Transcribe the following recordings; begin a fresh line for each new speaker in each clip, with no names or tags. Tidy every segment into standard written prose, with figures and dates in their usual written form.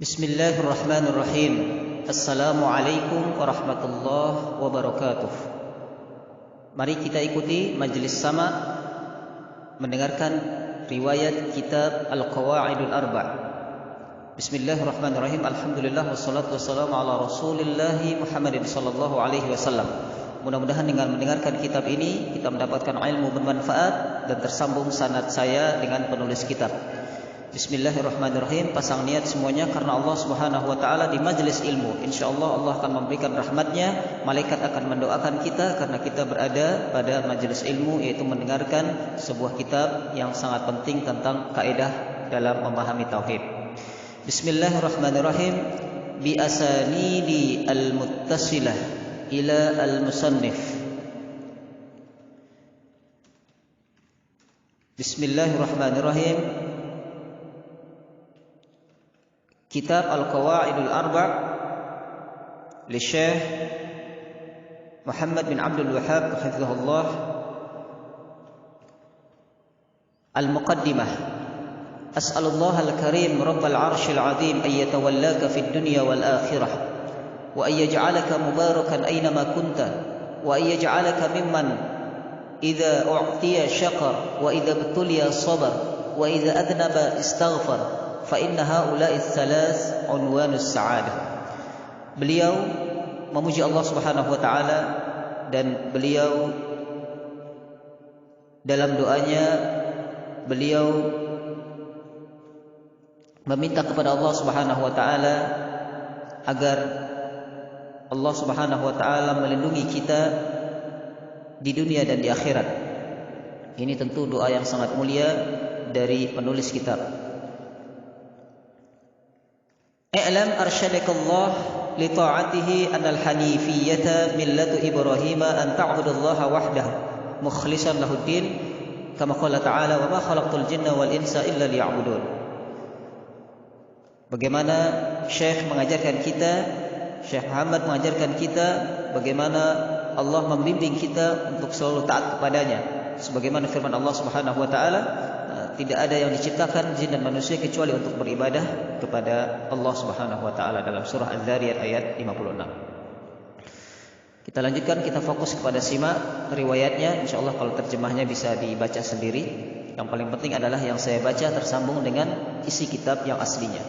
Bismillahirrahmanirrahim. Assalamualaikum warahmatullahi wabarakatuh. Mari kita ikuti majelis sama mendengarkan riwayat kitab Al-Qawaidul Arba'. Bismillahirrahmanirrahim. Alhamdulillah wassalatu wassalamu ala Rasulillahi Muhammadin sallallahu alaihi wasallam. Mudah-mudahan dengan mendengarkan kitab ini kita mendapatkan ilmu bermanfaat dan tersambung sanad saya dengan penulis kitab. Bismillahirrahmanirrahim. Pasang niat semuanya karena Allah Subhanahu wa taala di majelis ilmu. Insyaallah Allah akan memberikan rahmatnya. Malaikat akan mendoakan kita karena kita berada pada majelis ilmu, yaitu mendengarkan sebuah kitab yang sangat penting tentang kaidah dalam memahami tauhid. Bismillahirrahmanirrahim. Bi asanidi al-muttasilah ila al-musannif. Bismillahirrahmanirrahim. Kitab Al-Qawaidul Arba' li Syekh Muhammad bin Abdul Wahhab hafizahullah. Al-Muqaddimah. As'alullah al-Karim Rabbal 'Arsyil 'Azim an yatawallaka fid dunya wal akhirah wa an yaj'alaka mubarakan aynama kunta wa an yaj'alaka mimman idza u'tiya syakar wa idza ibtuliya sabar wa idza adnaba istaghfar fa inna haula'i tsalas unwanus sa'adah. Beliau memuji Allah Subhanahu wa taala dan beliau dalam doanya beliau meminta kepada Allah Subhanahu wa taala agar Allah Subhanahu wa taala melindungi kita di dunia dan di akhirat. Ini tentu doa yang sangat mulia dari penulis kitab. I'lam arsyadakallah li ta'atihi anal hanifiyyata millatu Ibrahim an ta'budallaha wahdahu mukhlishan lahuddin kama qala ta'ala wa ma khalaqtul jinna wal insa illa liya'budun. Bagaimana Syekh mengajarkan kita, Syekh Muhammad mengajarkan kita bagaimana Allah membimbing kita untuk selalu taat kepadanya. Sebagaimana firman Allah Subhanahu wa taala, tidak ada yang diciptakan jin dan manusia kecuali untuk beribadah kepada Allah Subhanahu wa taala dalam surah Az-Zariyat ayat 56. Kita lanjutkan, kita fokus kepada simak riwayatnya. Insyaallah kalau terjemahnya bisa dibaca sendiri. Yang paling penting adalah yang saya baca tersambung dengan isi kitab yang aslinya.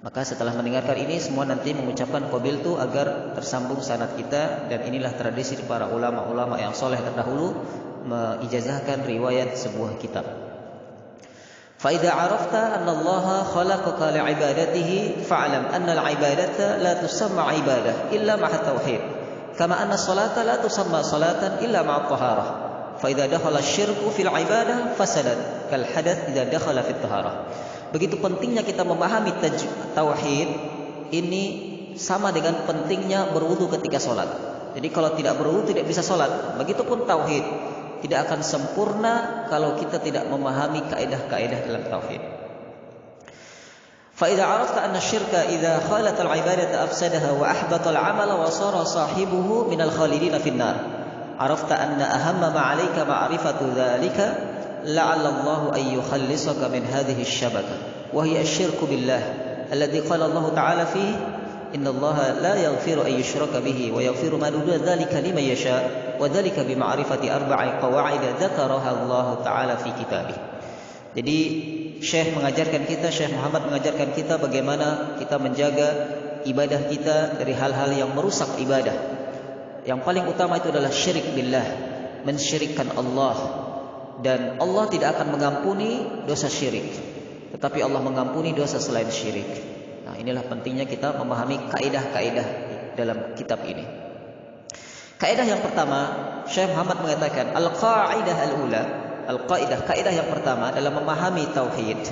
Maka setelah mendengarkan ini semua nanti mengucapkan qabiltu agar tersambung sanad kita, dan inilah tradisi para ulama-ulama yang soleh terdahulu mengijazahkan riwayat sebuah kitab. فإذا عرفت أن الله خلقك لعبادته فاعلم أن العبادة لا تسمى عبادة إلا مع التوحيد كما أن الصلاة لا تسمى صلاة إلا مع الطهارة فإذا دخل الشرك في العبادة فسدت كالحدث إذا دخل في الطهارة. Begitu pentingnya kita memahami tauhid ini sama dengan pentingnya berwudu ketika sholat. Jadi kalau tidak berwudu tidak bisa sholat. Begitupun tauhid tidak akan sempurna kalau kita tidak memahami kaidah-kaidah dalam tauhid. Fa idza arafta anna asy-syirka idza khalat al-ibadata afsadaha wa ahbata al-'amala wa sara sahibuhu min al-khalidin fi an-nar. Arafta anna ahamma ma 'alayka ma'rifatu dzalika la'alla Allah an yukhallisaka min hadhihi asy-syabaka wa hiya asy-syirku billah alladhi qala Allah ta'ala fihi Inna Allah la yaghfiru an yushraka bihi wa yaghfiru ma duna dzalika liman yasha wa dzalika bi ma'rifati arba'i qawaid dzakaraha Allah taala fi kitabih. Jadi Syekh mengajarkan kita, Syekh Muhammad mengajarkan kita bagaimana kita menjaga ibadah kita dari hal-hal yang merusak ibadah. Yang paling utama itu adalah syirik billah, mensyirikkan Allah. Dan Allah tidak akan mengampuni dosa syirik, tetapi Allah mengampuni dosa selain syirik. Nah, inilah pentingnya kita memahami kaidah-kaidah dalam kitab ini. Kaidah yang pertama, Syekh Muhammad mengatakan al-qaidah al-ula, kaidah yang pertama dalam memahami tauhid.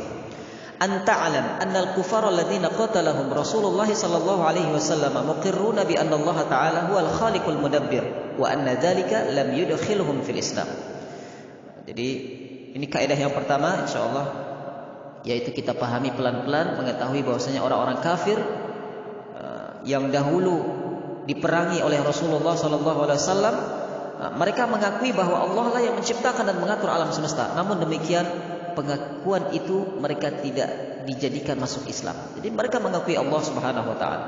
An ta'lam anna al-kufara alladziina qatalahum Rasulullah sallallahu alaihi wasallam muqirruna bi anna Allah ta'ala huwal khaliqul mudabbir wa anna dzalika lam yudkhilhum fil Islam. Jadi ini kaidah yang pertama insyaallah, yaitu kita pahami pelan-pelan, mengetahui bahwasanya orang-orang kafir yang dahulu diperangi oleh Rasulullah SAW, mereka mengakui bahwa Allah lah yang menciptakan dan mengatur alam semesta. Namun demikian pengakuan itu mereka tidak dijadikan masuk Islam. Jadi mereka mengakui Allah Subhanahu wa taala.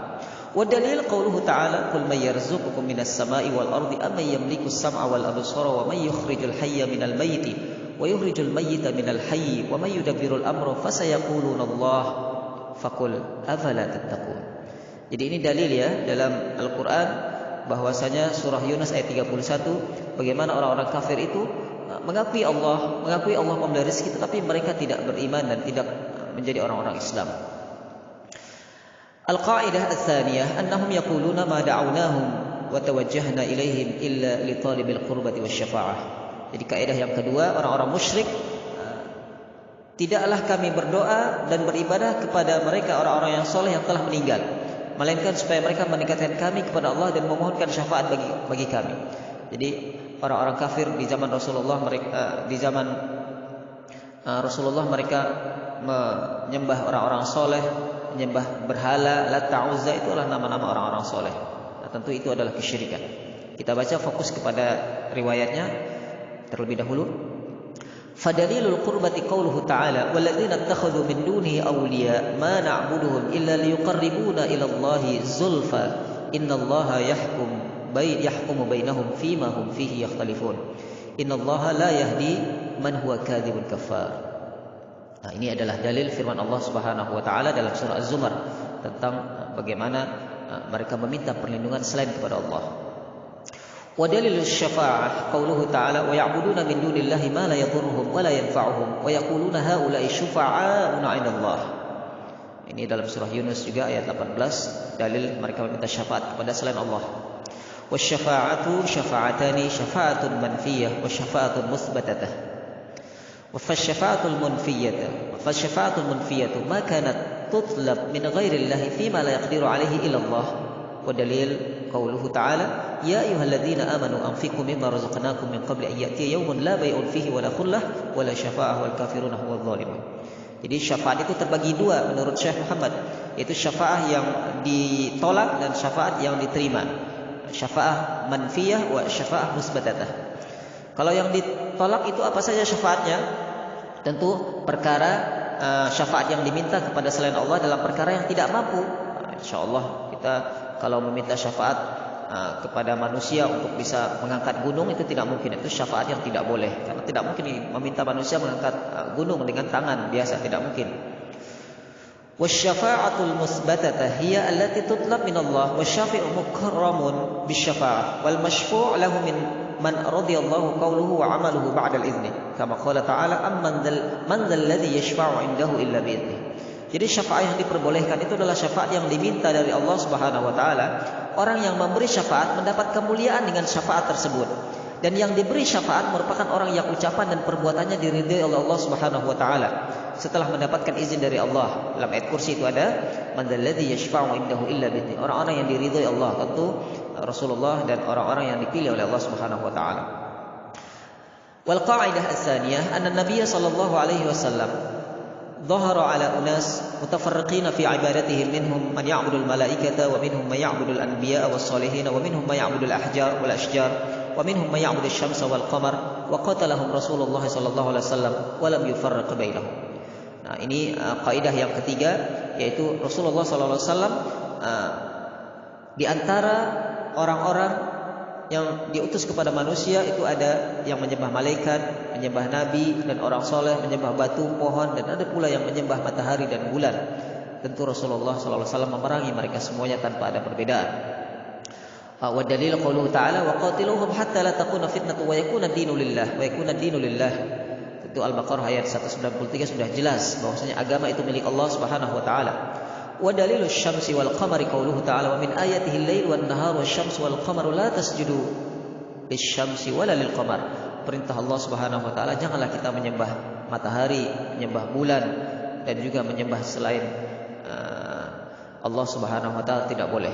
Wa dalil qauluhu ta'ala qul may yarzuqukum minas sama'i wal ardi amman yamliku as-sam'a wal absara wa may yukhrijul hayya minal mayyiti wa yukhrijul mayyita minal hayyi wa may yudabbirul amra fasayaquluna Allah faqul afala tattaqun. Jadi ini dalil ya dalam Al-Qur'an bahwasanya surah Yunus ayat 31 bagaimana orang-orang kafir itu mengakui Allah memberi rezeki, tetapi mereka tidak beriman dan tidak menjadi orang-orang Islam. Al-qaidah ats-tsaniyah annahum yaquluna ma da'awnahum wa tawajjahna ilaihim illa li talibil qurbati wasyafa'ah. Jadi kaidah yang kedua, orang-orang musyrik tidaklah kami berdoa dan beribadah kepada mereka orang-orang yang soleh yang telah meninggal, melainkan supaya mereka mendekatkan kami kepada Allah dan memohonkan syafaat bagi kami. Jadi orang-orang kafir di zaman Rasulullah mereka menyembah orang-orang soleh, menyembah berhala, Lat, Uzza, itu adalah nama-nama orang-orang soleh. Nah, tentu itu adalah kesyirikan. Kita baca fokus kepada riwayatnya terlebih dahulu. Fadalilul qurbati qauluhu ta'ala walladzina ittakhadhu min dunihi awliya ma na'buduhum illa liyuqarribuna ila Allahi zulfa innallaha yahkumu bainahum fima hum fihi yakhtalifun innallaha la yahdi man huwa kadzibun kafar. Nah, ini adalah dalil firman Allah Subhanahu wa taala dalam surah Az-Zumar tentang bagaimana mereka meminta perlindungan selain kepada Allah. Wa dalilus syafa'ah qauluhu ta'ala wa ya'buduna min dunillahi ma la yadhurruhum wa la yanfa'uhum wa yaquluna haula'i syufa'a'una 'indallah. Ini dalam surah Yunus juga ayat 18, dalil mereka meminta syafaat kepada selain Allah. Wasyafa'atu syafa'atani syafa'atun manfiyah wa syafa'atun muthbatatah. Fasyafa'atul munfiyatu ma kanat tutlab min ghairillahi fima la yaqdiru alaihi illa Allah. Wa dalil qauluhu ta'ala ya ayyuhalladzina amanu anfiqu mimma razaqnakum min qabli an ya'tiya yawmun la bay'un fihi wa la khullah wa la syafa'ah wal kafiruna huwadz zalimun. Jadi syafaat itu terbagi dua menurut Syekh Muhammad, yaitu syafaat yang ditolak dan syafaat yang diterima. Syafaat manfiyah wa syafaat musbatatah. Kalau yang ditolak itu apa saja syafaatnya? Tentu perkara syafaat yang diminta kepada selain Allah dalam perkara yang tidak mampu. Insyaallah kita kalau meminta syafaat kepada manusia untuk bisa mengangkat gunung itu tidak mungkin, itu syafaat yang tidak boleh. Karena tidak mungkin meminta manusia mengangkat gunung dengan tangan biasa, tidak mungkin. Wasyafa'atul musbatatah hiya allati tutlab min Allah wasyafi'u mukarramun bisyafa'ah wal masyfu' lahu min man radiyallahu qawluhu wa 'amaluhu ba'da al-idzni kama qala ta'ala amman dzal ladzi yashfa'u 'indahu illa bi idzni. Jadi syafaat yang diperbolehkan itu adalah syafaat yang diminta dari Allah Subhanahu wa taala. Orang yang memberi syafaat mendapat kemuliaan dengan syafaat tersebut. Dan yang diberi syafaat merupakan orang yang ucapan dan perbuatannya diridhai oleh Allah Subhanahu wa taala setelah mendapatkan izin dari Allah. Dalam ayat kursi itu ada man dzal ladzi yashfa'u 'indahu illa bi idzni. Orang-orang yang diridhai Allah, tentu Rasulullah dan orang-orang yang dipilih oleh Allah Subhanahu wa taala. Wal qa'idah ats-tsaniyah anna an-nabiy sallallahu alaihi wasallam ظهر على أناس متفرقين في عبادتهم منهم من يعبد الملائكة ومنهم من يعبد الأنبياء والصالحين ومنهم من يعبد الأحجار والأشجار ومنهم من يعبد الشمس والقمر وقتلهم رسول الله صلى الله عليه وسلم ولم يفرق بينهم. Nah, ini kaidah yang ketiga, yaitu Rasulullah sallallahu alaihi wasallam di antara orang-orang yang diutus kepada manusia itu ada yang menyembah malaikat, menyembah nabi dan orang soleh, menyembah batu, pohon, dan ada pula yang menyembah matahari dan bulan. Tentu Rasulullah sallallahu alaihi wasallam memerangi mereka semuanya tanpa ada perbedaan. Wa dalil qauluhu ta'ala wa qatiluhum hatta la takuna fitnatu wa yakuna ad-dinu lillah. Tentu Al-Baqarah ayat 193 sudah jelas bahwasanya agama itu milik Allah Subhanahu wa taala. Wa dalilus syamsi wal qamari qauluhu ta'ala wa min ayatihi al-lail wan nahar wasyamsu wal qamaru la tasjudu lisyamsi wala lil qamar. Perintah Allah Subhanahu wa taala, janganlah kita menyembah matahari, menyembah bulan dan juga menyembah selain Allah Subhanahu wa taala, tidak boleh.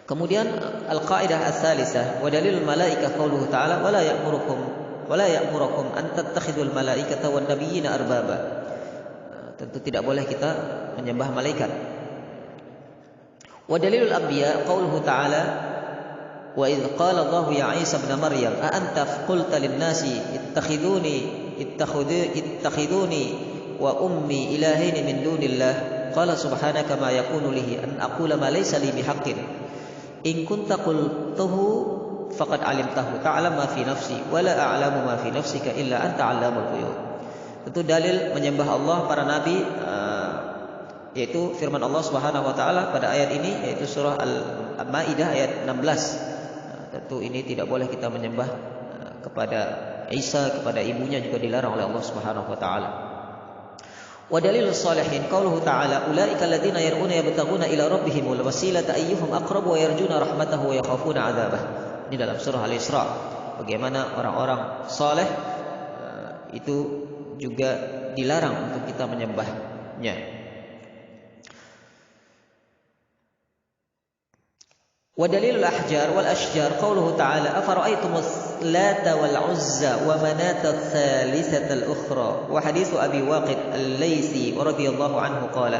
Kemudian al-qaidah ats-tsalisah wa dalilul malaikah qauluhu ta'ala wa la ya'murukum an tattakhidul malaikata wan nabiyyina arbaba. Tentu tidak boleh kita menyembah malaikat. Wa dalilul anbiya qauluhu ta'ala wa idz qala Allah ya Isa ibn Maryam a anta qulta lin nasi ittakhiduni ittakhiduni wa ummi ilahaini min dunillah. Qala subhanaka ma yakunu li an aqula ma laysa li bihaqqin. In kunta qultuhu faqad alimtahu ta'lam ma fi nafsi wa la a'lamu ma fi nafsika illa anta 'allamul ghuyub. Itu dalil menyembah Allah para nabi, yaitu firman Allah Subhanahu wa taala pada ayat ini, yaitu surah Al-Maidah ayat 16. Tentu ini tidak boleh kita menyembah kepada Isa, kepada ibunya juga dilarang oleh Allah Subhanahu wa taala. Wa dalilus salihin qauluhu ta'ala ulaika alladziina yar'una yabtaghuna ila rabbihimul wasilata ayyuhum aqrabu wa yarjuna rahmatahu wa yakhafuna 'adzabah. Ini dalam surah Al-Isra. Bagaimana orang-orang saleh itu juga dilarang untuk kita menyembahnya. Wa dalilul ahjar wal ashjar qauluhu ta'ala afara'aytumus lata wal uzza wa manata tsalitsata al ukhra. Wa haditsu Abi Waqid al-Laitsi radhiyallahu anhu qala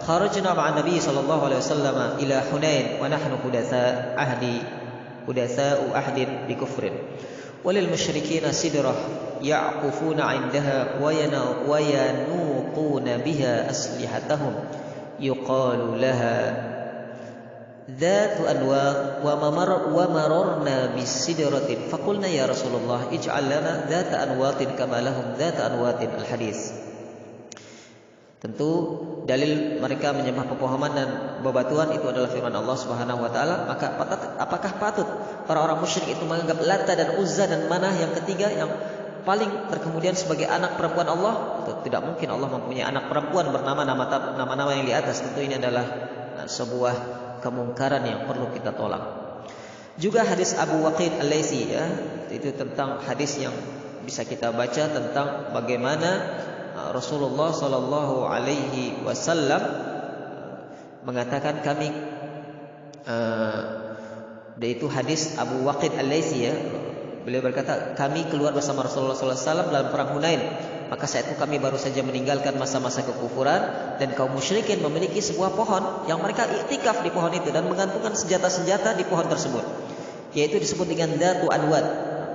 kharajna ma'a Nabi sallallahu alaihi wasallam ila Hunain wa nahnu hudatsa'u ahdin bi kufrin walil musyrikina sidrah ya'qufuna 'indaha wa yanuquna biha aslihatahum yuqalu laha ذات أنواط ومررنا بالسدرة فقلنا يا رسول الله اجعل لنا ذات أنواط كما لهم ذات أنواط الحديث. Tentu dalil mereka menyembah pepohonan dan bebatuan itu adalah firman Allah Subhanahu wa taala. Maka apakah patut orang-orang musyrik itu menganggap Lata dan Uzza dan Manah yang ketiga yang paling terkemudian sebagai anak perempuan Allah? Tidak mungkin Allah mempunyai anak perempuan bernama nama-nama yang di atas. Tentu ini adalah sebuah kemungkaran yang perlu kita tolak. Juga hadis Abu Waqid al-Laitsi, ya, itu tentang hadis yang bisa kita baca tentang bagaimana Rasulullah sallallahu alaihi wasallam mengatakan kami, yaitu hadis Abu Waqid al-Laitsi, ya. Beliau berkata, kami keluar bersama Rasulullah sallallahu alaihi wasallam dalam perang Hunain. Maka saat itu kami baru saja meninggalkan masa-masa kekufuran dan kaum musyrikin memiliki sebuah pohon yang mereka iktikaf di pohon itu dan menggantungkan senjata-senjata di pohon tersebut, yaitu disebut dengan Dzatu Anwat.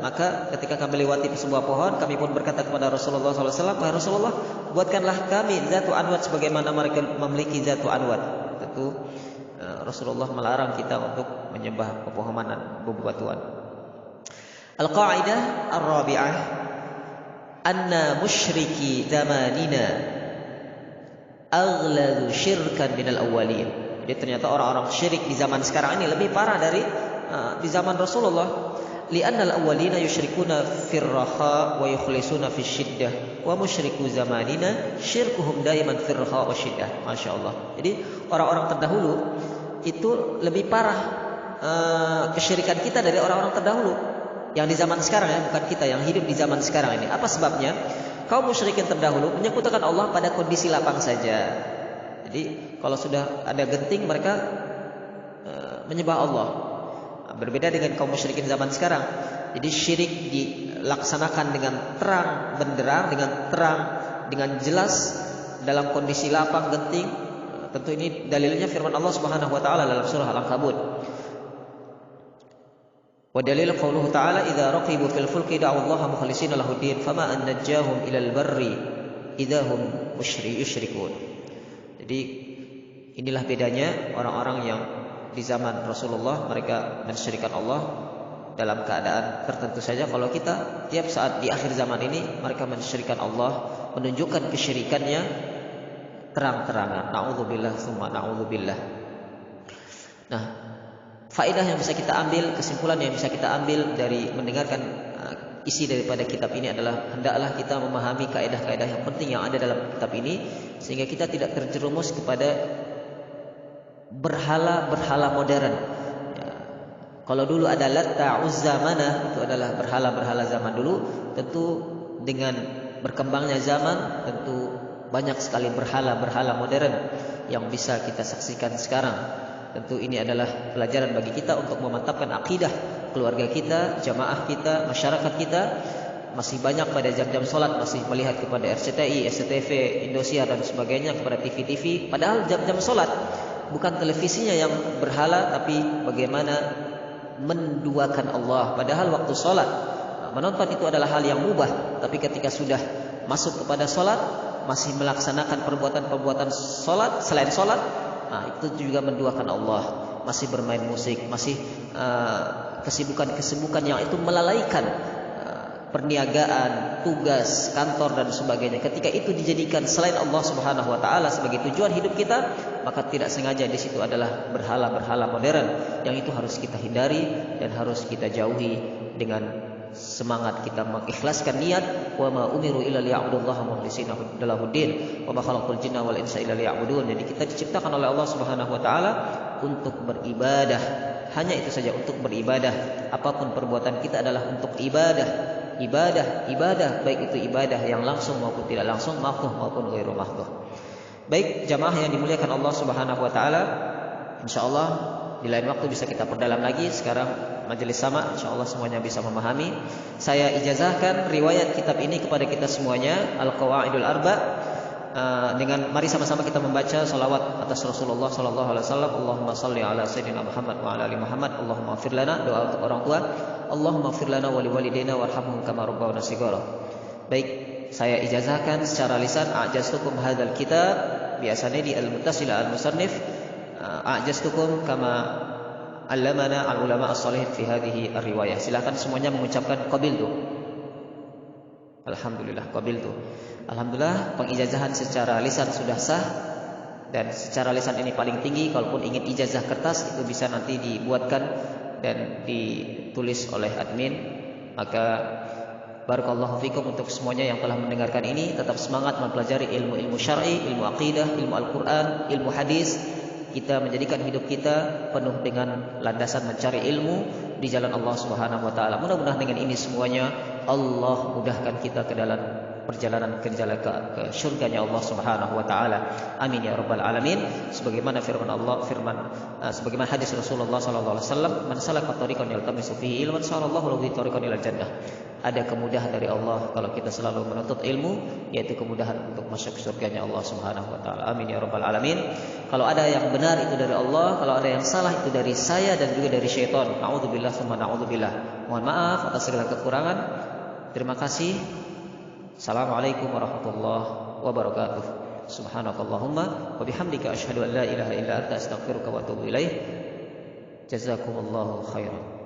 Maka ketika kami lewati sebuah pohon, kami pun berkata kepada Rasulullah SAW, wahai Rasulullah, buatkanlah kami Dzatu Anwat sebagaimana mereka memiliki Dzatu Anwat. Tentu Rasulullah melarang kita untuk menyembah pepohonan dan bebatuan. Al-Qa'idah Ar-Rabi'ah anna musyriki zamanina aghladu syirkan minal awwalin. Jadi ternyata orang-orang syirik di zaman sekarang ini lebih parah dari di zaman Rasulullah. Li'anna al-awwalina yusyrikuna fir raha wa yukhlisuna fis syiddah wa musyriku zamanina syirkuhum daiman fir raha wa syiddah. Masyaallah. Jadi orang-orang terdahulu itu lebih parah kesyirikan kita dari orang-orang terdahulu yang di zaman sekarang, ya, bukan kita yang hidup di zaman sekarang ini. Apa sebabnya? Kaum musyrikin terdahulu menyekutukan Allah pada kondisi lapang saja. Jadi kalau sudah ada genting mereka menyembah Allah. Berbeda dengan kaum musyrikin zaman sekarang. Jadi syirik dilaksanakan dengan terang benderang, dengan jelas dalam kondisi lapang genting. Tentu ini dalilnya firman Allah Subhanahu wa taala dalam surah Al-Ankabut. Wa dalil qauluhu ta'ala idza raqibu fil fulki da'u Allah mukhlishina lahu din fama an najjahum ilal barri idahum yusyrikun. Jadi inilah bedanya orang-orang yang di zaman Rasulullah mereka mensyirikkan Allah dalam keadaan tertentu saja. Kalau kita tiap saat di akhir zaman ini mereka mensyirikkan Allah, menunjukkan kesyirikannya terang-terangan. Na'udzubillah tsumma na'udzubillah. Nah, faedah yang bisa kita ambil, kesimpulan yang bisa kita ambil dari mendengarkan isi daripada kitab ini adalah hendaklah kita memahami kaidah-kaidah yang penting yang ada dalam kitab ini sehingga kita tidak terjerumus kepada berhala-berhala modern. Ya. Kalau dulu ada Lata, Uzza, Manah, itu adalah berhala-berhala zaman dulu. Tentu dengan berkembangnya zaman, tentu banyak sekali berhala-berhala modern yang bisa kita saksikan sekarang. Tentu ini adalah pelajaran bagi kita untuk memantapkan akidah keluarga kita, jamaah kita, masyarakat kita. Masih banyak pada jam-jam sholat masih melihat kepada RCTI, SCTV, Indosiar dan sebagainya, kepada TV-TV. Padahal jam-jam sholat bukan televisinya yang berhala, tapi bagaimana menduakan Allah. Padahal waktu sholat menonton itu adalah hal yang mubah, tapi ketika sudah masuk kepada sholat, masih melaksanakan perbuatan-perbuatan sholat selain sholat, itu juga menduakan Allah. Masih bermain musik, masih kesibukan-kesibukan yang itu melalaikan perniagaan, tugas, kantor dan sebagainya. Ketika itu dijadikan selain Allah Subhanahu wa taala sebagai tujuan hidup kita, maka tidak sengaja di situ adalah berhala-berhala modern yang itu harus kita hindari dan harus kita jauhi dengan semangat kita mengikhlaskan niat. Wa ma umiru illa liya'budullaha mukhlishina lahuddin wa ma khalaqul jinna wal insa illa liya'budun. Jadi kita diciptakan oleh Allah Subhanahu wa taala untuk beribadah. Hanya itu saja, untuk beribadah. Apapun perbuatan kita adalah untuk ibadah. Ibadah, baik itu ibadah yang langsung maupun tidak langsung, mahdoh maupun ghairu mahdoh. Baik jamaah yang dimuliakan Allah Subhanahu wa taala, insyaallah di lain waktu bisa kita perdalam lagi. Sekarang majelis sama, insyaallah semuanya bisa memahami. Saya ijazahkan riwayat kitab ini kepada kita semuanya, Al-Qawaidul Arba'. Dengan mari sama-sama kita membaca salawat atas Rasulullah sallallahu alaihi wasallam. Allahumma shalli ala sayyidina Muhammad wa ala ali Muhammad. Allahumma ighfir lana, doa untuk orang tua. Allahumma ighfir lana wa liwalidayna warhamhum kama rabbawna shighara. Baik, saya ijazahkan secara lisan a'jaztukum hadzal kitab bi asanidi al-muttasil al-musannif. A'jaztukum kama allamana al-ulama as-salihin fi hadhihi ar-riwayah. Silakan semuanya mengucapkan qabiltu. Alhamdulillah, qabiltu. Alhamdulillah, pengijazahan secara lisan sudah sah. Dan secara lisan ini paling tinggi. Kalaupun ingin ijazah kertas, itu bisa nanti dibuatkan dan ditulis oleh admin. Maka barakallahu fikum untuk semuanya yang telah mendengarkan ini. Tetap semangat mempelajari ilmu-ilmu syar'i, ilmu aqidah, ilmu Al-Quran, ilmu hadis. Kita menjadikan hidup kita penuh dengan landasan mencari ilmu di jalan Allah Subhanahu wa taala. Mudah-mudahan dengan ini semuanya Allah mudahkan kita ke dalam perjalanan ke surganya Allah Subhanahu wa taala. Amin ya rabbal alamin. Sebagaimana sebagaimana hadis Rasulullah sallallahu alaihi wasallam, "Man salaka tariqan yaltamisu fihi ilman salallahu lahu tariqan ilal jannah." Ada kemudahan dari Allah kalau kita selalu menuntut ilmu, yaitu kemudahan untuk masuk surganya Allah Subhanahu wa taala. Amin ya rabbal alamin. Kalau ada yang benar itu dari Allah, kalau ada yang salah itu dari saya dan juga dari syaitan. Na'udzubillah tsumma na'udzubillah. Mohon maaf atas segala kekurangan. Terima kasih. Assalamualaikum warahmatullahi wabarakatuh. Subhanakallahumma wa bihamdika asyhadu an la ilaha illa anta astaghfiruka wa atubu ilaik. Jazakumullahu khairan.